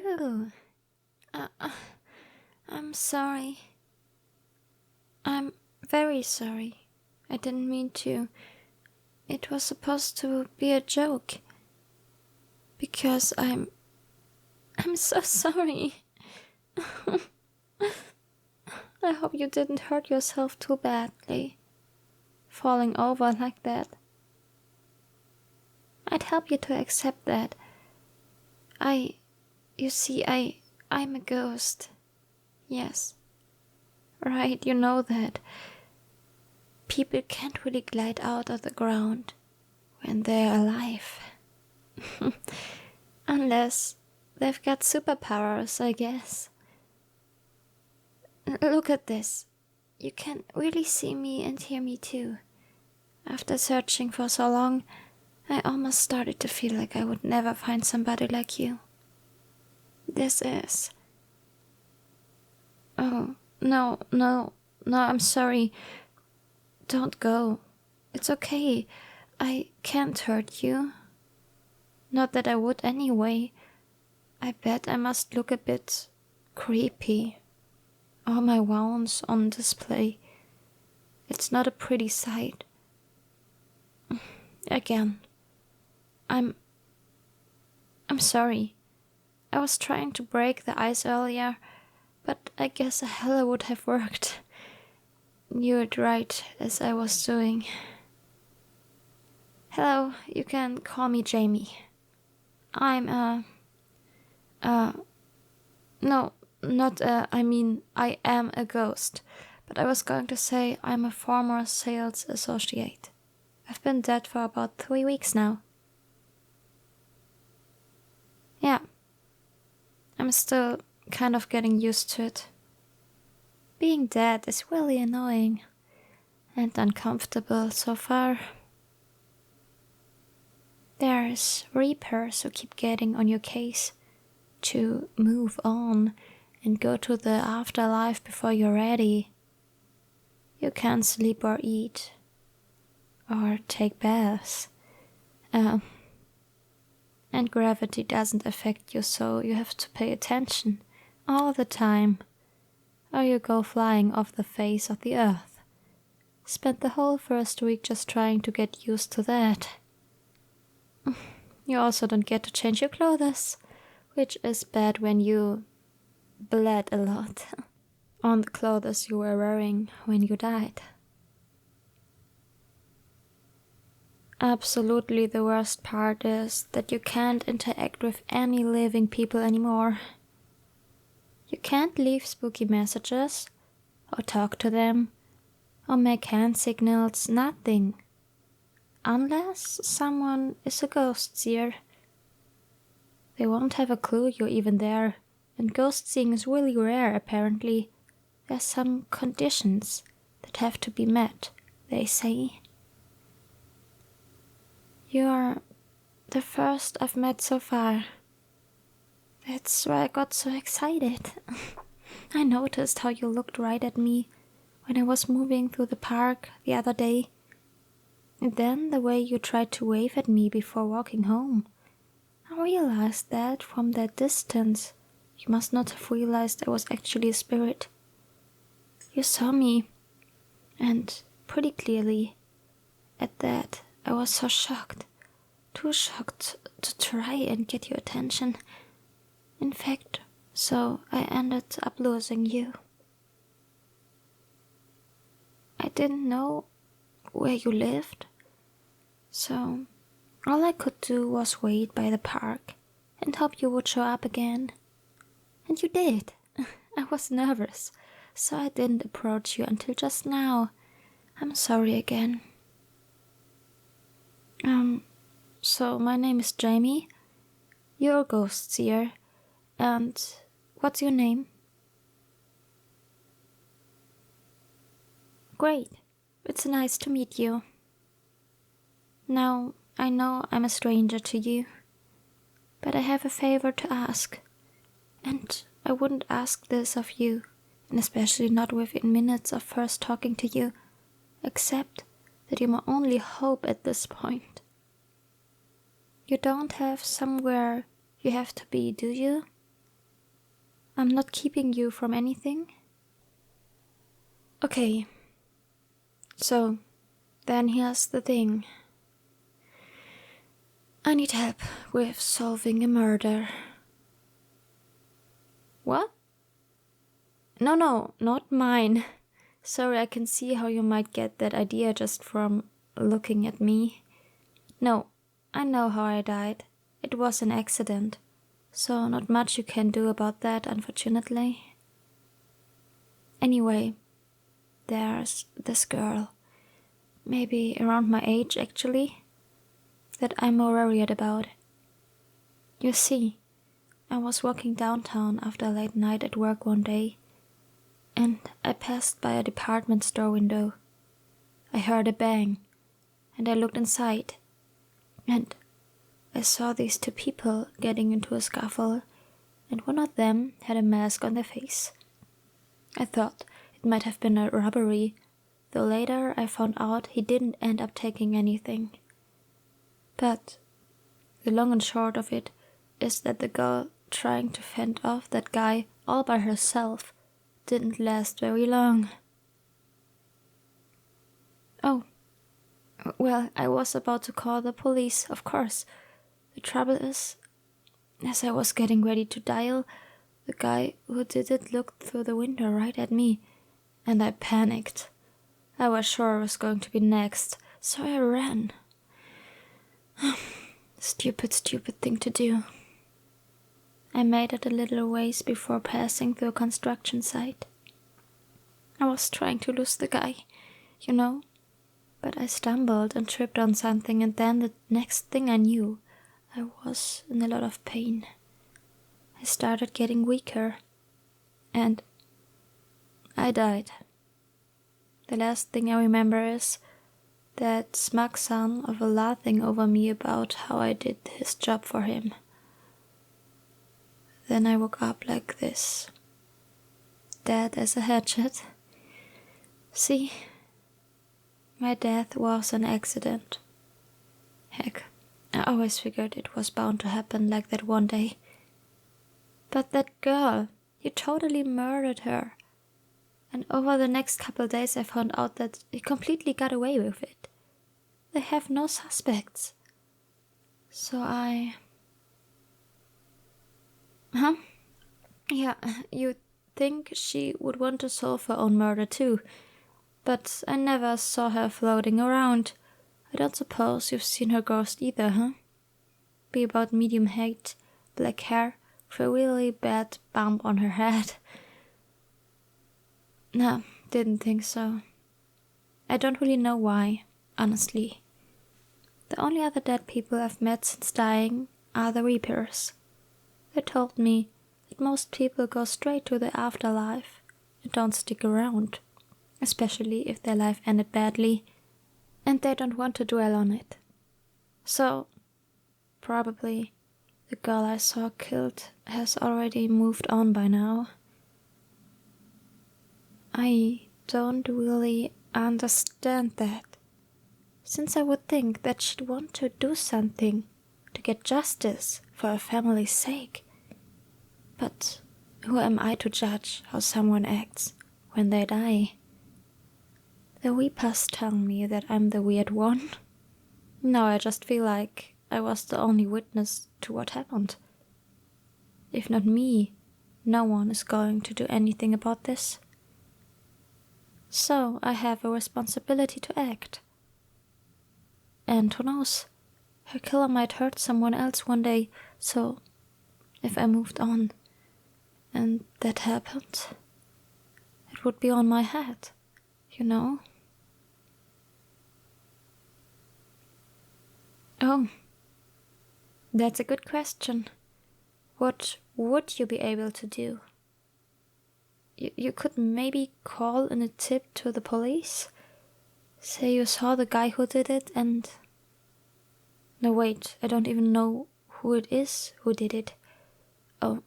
Boo! Uh, uh, I'm sorry. I'm very sorry. I didn't mean to. It was supposed to be a joke. Because I'm so sorry. I hope you didn't hurt yourself too badly. Falling over like that. I'd help you to accept that. You see, I'm a ghost. Yes. Right, you know that. People can't really glide out of the ground when they're alive. Unless they've got superpowers, I guess. Look at this. You can really see me and hear me too. After searching for so long, I almost started to feel like I would never find somebody like you. This is... Oh, no, I'm sorry. Don't go. It's okay. I can't hurt you. Not that I would anyway. I bet I must look a bit creepy. All my wounds on display. It's not a pretty sight. Again. I'm sorry. I was trying to break the ice earlier, but I guess a hella would have worked. Knew it right as I was doing. Hello, you can call me Jamie. I'm I am a ghost, but I was going to say I'm a former sales associate. I've been dead for about 3 weeks now. Yeah. I'm still kind of getting used to it. Being dead is really annoying and uncomfortable so far. There's reapers who keep getting on your case to move on and go to the afterlife before you're ready. You can't sleep or eat or take baths. And gravity doesn't affect you, so you have to pay attention all the time, or you go flying off the face of the earth. Spent the whole first week just trying to get used to that. You also don't get to change your clothes, which is bad when you bled a lot on the clothes you were wearing when you died. Absolutely the worst part is that you can't interact with any living people anymore. You can't leave spooky messages, or talk to them, or make hand signals, nothing. Unless someone is a ghost seer. They won't have a clue you're even there, and ghost seeing is really rare apparently. There's some conditions that have to be met, they say. You're the first I've met so far. That's why I got so excited. I noticed how you looked right at me when I was moving through the park the other day. And then the way you tried to wave at me before walking home. I realized that from that distance, you must not have realized I was actually a spirit. You saw me, and pretty clearly. At that, I was so shocked. Too shocked to try and get your attention. In fact, so I ended up losing you. I didn't know where you lived, so all I could do was wait by the park and hope you would show up again. And you did. I was nervous, so I didn't approach you until just now. I'm sorry again. So my name is Jamie. You're a ghost seer. And what's your name? Great. It's nice to meet you. Now, I know I'm a stranger to you, but I have a favor to ask. And I wouldn't ask this of you, and especially not within minutes of first talking to you, except that you're my only hope at this point. You don't have somewhere you have to be, do you? I'm not keeping you from anything. Okay. So, then here's the thing. I need help with solving a murder. What? No, not mine. Sorry, I can see how you might get that idea just from looking at me. No, I know how I died. It was an accident. So not much you can do about that, unfortunately. Anyway, there's this girl. Maybe around my age, actually. That I'm more worried about. You see, I was walking downtown after a late night at work one day, and I passed by a department store window. I heard a bang, and I looked inside, and I saw these two people getting into a scuffle, and one of them had a mask on their face. I thought it might have been a robbery, though later I found out he didn't end up taking anything. But the long and short of it is that the girl trying to fend off that guy all by herself didn't last very long. Oh, well, I was about to call the police, of course. The trouble is, as I was getting ready to dial, the guy who did it looked through the window right at me, and I panicked. I was sure I was going to be next, so I ran. Stupid thing to do. I made it a little ways before passing through a construction site. I was trying to lose the guy, you know, but I stumbled and tripped on something, and then the next thing I knew, I was in a lot of pain. I started getting weaker, and I died. The last thing I remember is that smug son of a laughing over me about how I did his job for him. Then I woke up like this, dead as a hatchet. See, my death was an accident. Heck, I always figured it was bound to happen like that one day. But that girl, you totally murdered her. And over the next couple days I found out that he completely got away with it. They have no suspects. So Huh? Yeah, you'd think she would want to solve her own murder too. But I never saw her floating around. I don't suppose you've seen her ghost either, huh? Be about medium height, black hair, with a really bad bump on her head. No, didn't think so. I don't really know why, honestly. The only other dead people I've met since dying are the Reapers. They told me that most people go straight to the afterlife and don't stick around, especially if their life ended badly and they don't want to dwell on it. So, probably the girl I saw killed has already moved on by now. I don't really understand that, since I would think that she'd want to do something to get justice for her family's sake. But who am I to judge how someone acts when they die? The Reapers tell me that I'm the weird one. Now I just feel like I was the only witness to what happened. If not me, no one is going to do anything about this. So I have a responsibility to act. And who knows, her killer might hurt someone else one day, so if I moved on and that happened, it would be on my head, you know? Oh, that's a good question. What would you be able to do? You could maybe call in a tip to the police? Say you saw the guy who did it and... No, wait, I don't even know who it is who did it. Oh,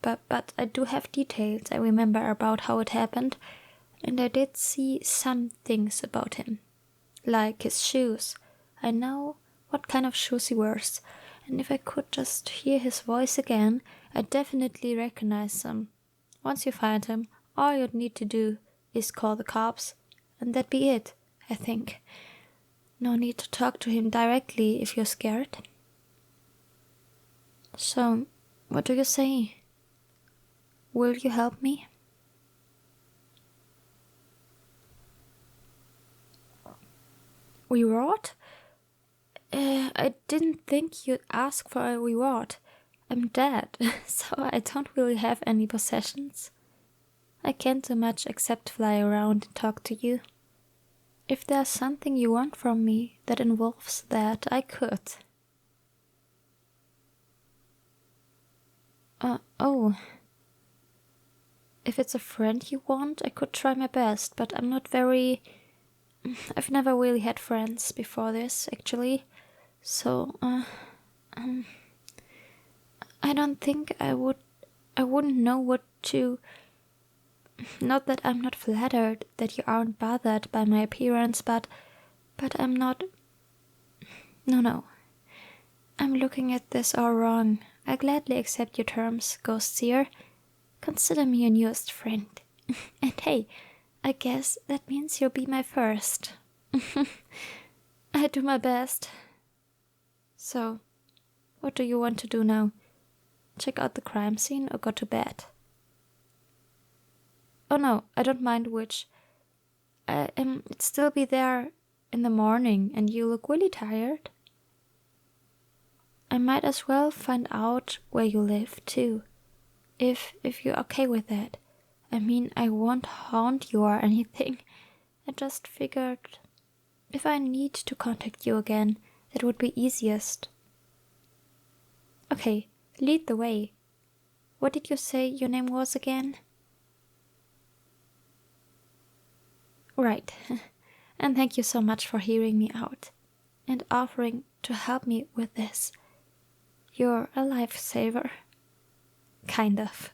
but I do have details I remember about how it happened, and I did see some things about him. Like his shoes. I know what kind of shoes he wears, and if I could just hear his voice again, I'd definitely recognize him. Once you find him, all you'd need to do is call the cops, and that'd be it, I think. No need to talk to him directly if you're scared. So, what do you say? Will you help me? Reward? I didn't think you'd ask for a reward. I'm dead, so I don't really have any possessions. I can't do much except fly around and talk to you. If there's something you want from me that involves that, I could. Oh. If it's a friend you want, I could try my best, but I've never really had friends before this, actually. So, I don't think I wouldn't know what to... Not that I'm not flattered that you aren't bothered by my appearance, but I'm not... No. I'm looking at this all wrong. I gladly accept your terms, Ghostseer. Consider me your newest friend. And hey, I guess that means you'll be my first. I do my best. So, what do you want to do now? Check out the crime scene or go to bed? Oh no, I don't mind which. I'd still be there in the morning and you look really tired. I might as well find out where you live too. If you're okay with that. I mean, I won't haunt you or anything. I just figured if I need to contact you again, that would be easiest. Okay, lead the way. What did you say your name was again? Right. And thank you so much for hearing me out and offering to help me with this. You're a lifesaver. Kind of.